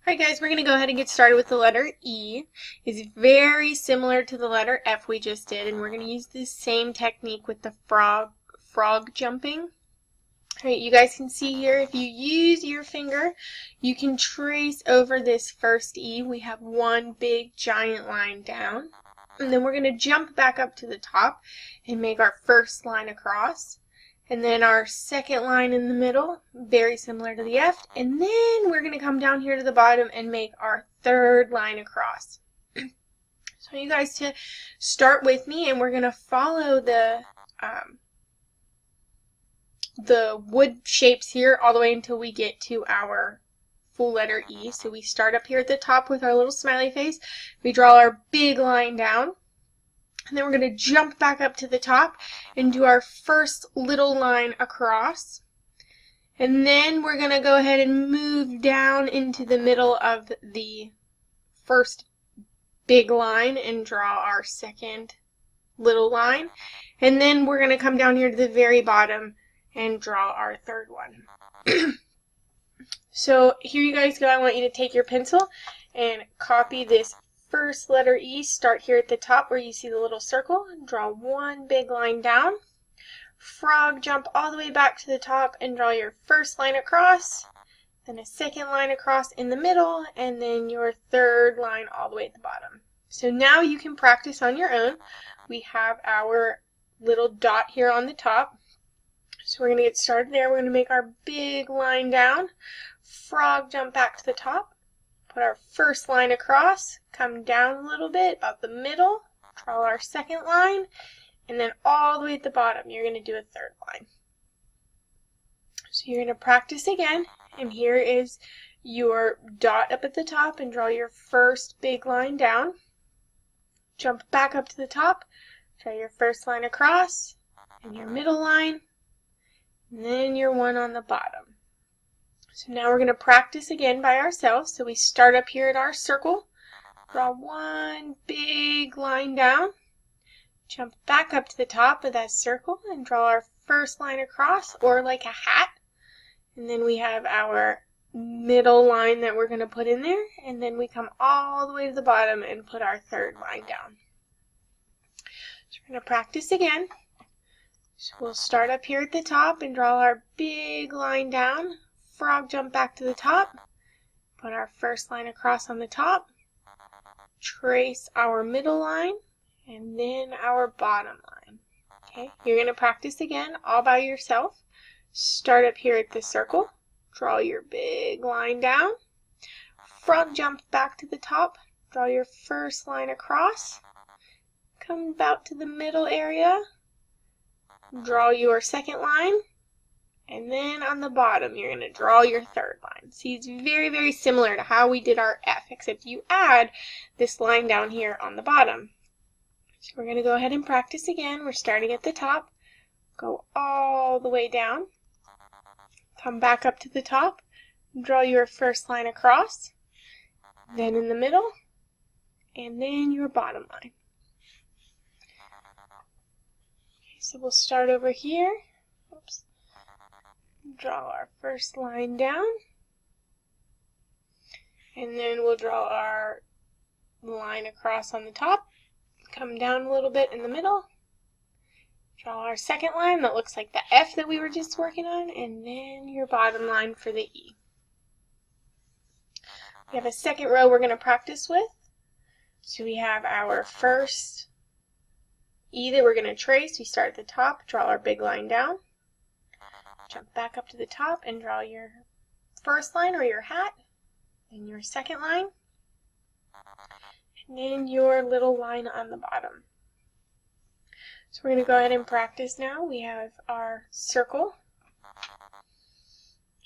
Alright guys, we're going to go ahead and get started with the letter E. It's very similar to the letter F we just did, and we're going to use the same technique with the frog jumping. Alright, you guys can see here, if you use your finger, you can trace over this first E. We have one big giant line down, and then we're going to jump back up to the top and make our first line across. And then our second line in the middle, very similar to the F. And then we're going to come down here to the bottom and make our third line across. So you guys to start with me, and we're going to follow the wood shapes here all the way until we get to our full letter E. So we start up here at the top with our little smiley face. We draw our big line down. And then we're going to jump back up to the top and do our first little line across. And then we're going to go ahead and move down into the middle of the first big line and draw our second little line. And then we're going to come down here to the very bottom and draw our third one. So here you guys go. I want you to take your pencil and copy this first letter E. Start here at the top where you see the little circle and draw one big line down. Frog jump all the way back to the top and draw your first line across, then a second line across in the middle, and then your third line all the way at the bottom. So now you can practice on your own. We have our little dot here on the top. So we're going to get started there. We're going to make our big line down, frog jump back to the top, put our first line across, come down a little bit, about the middle, draw our second line, and then all the way at the bottom, you're going to do a third line. So you're going to practice again, and here is your dot up at the top, and draw your first big line down. Jump back up to the top, draw your first line across, and your middle line, and then your one on the bottom. So now we're going to practice again by ourselves. So we start up here at our circle, draw one big line down, jump back up to the top of that circle and draw our first line across, or like a hat. And then we have our middle line that we're going to put in there, and then we come all the way to the bottom and put our third line down. So we're going to practice again. So we'll start up here at the top and draw our big line down. Frog jump back to the top, put our first line across on the top, trace our middle line, and then our bottom line. Okay, you're going to practice again all by yourself. Start up here at the circle, draw your big line down, frog jump back to the top, draw your first line across, come about to the middle area, draw your second line, and then on the bottom, you're going to draw your third line. See, it's very, very similar to how we did our F, except you add this line down here on the bottom. So we're going to go ahead and practice again. We're starting at the top, go all the way down, come back up to the top, draw your first line across, then in the middle, and then your bottom line. Okay, so we'll start over here. Oops. Draw our first line down, and then we'll draw our line across on the top, come down a little bit in the middle, draw our second line that looks like the F that we were just working on, and then your bottom line for the E. We have a second row we're going to practice with. So we have our first E that we're going to trace. We start at the top, draw our big line down, jump back up to the top and draw your first line or your hat, then your second line, and then your little line on the bottom. So we're going to go ahead and practice now. We have our circle,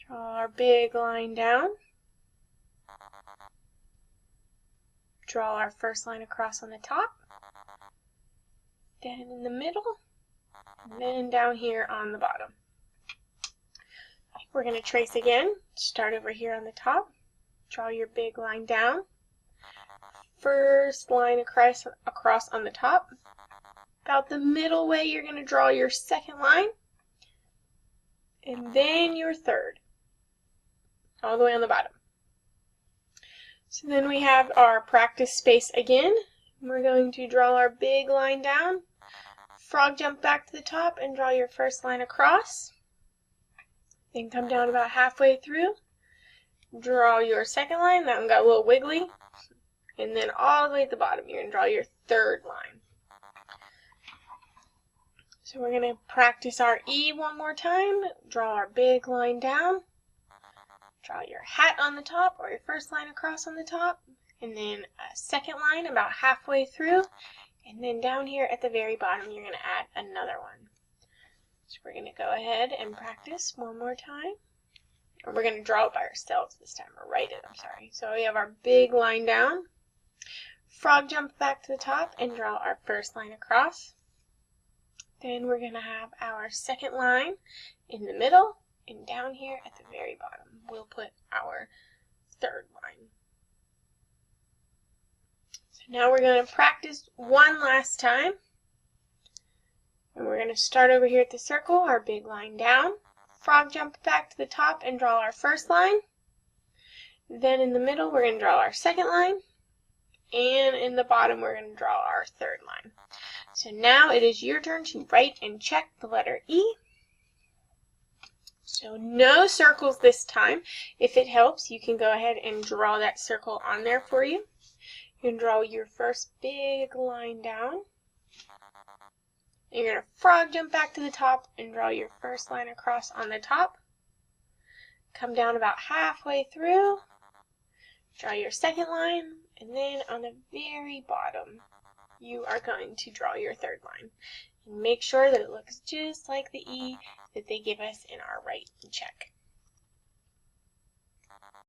draw our big line down, draw our first line across on the top, then in the middle, and then down here on the bottom. We're going to trace again. Start over here on the top, draw your big line down, first line across on the top. About the middle way, you're going to draw your second line, and then your third, all the way on the bottom. So then we have our practice space again. We're going to draw our big line down, frog jump back to the top and draw your first line across. Then come down about halfway through, draw your second line. That one got a little wiggly. And then all the way at the bottom, you're going to draw your third line. So we're going to practice our E one more time. Draw our big line down. Draw your hat on the top or your first line across on the top. And then a second line about halfway through. And then down here at the very bottom, you're going to add another one. So we're going to go ahead and practice one more time. Or we're going to draw it by ourselves this time, or write it, I'm sorry. So we have our big line down. Frog jump back to the top and draw our first line across. Then we're going to have our second line in the middle, and down here at the very bottom, we'll put our third line. So now we're going to practice one last time. And we're going to start over here at the circle, our big line down. Frog jump back to the top and draw our first line. Then in the middle, we're going to draw our second line. And in the bottom, we're going to draw our third line. So now it is your turn to write and check the letter E. So no circles this time. If it helps, you can go ahead and draw that circle on there for you. You can draw your first big line down. You're going to frog jump back to the top and draw your first line across on the top. Come down about halfway through. Draw your second line. And then on the very bottom, you are going to draw your third line. And make sure that it looks just like the E that they give us in our write and check.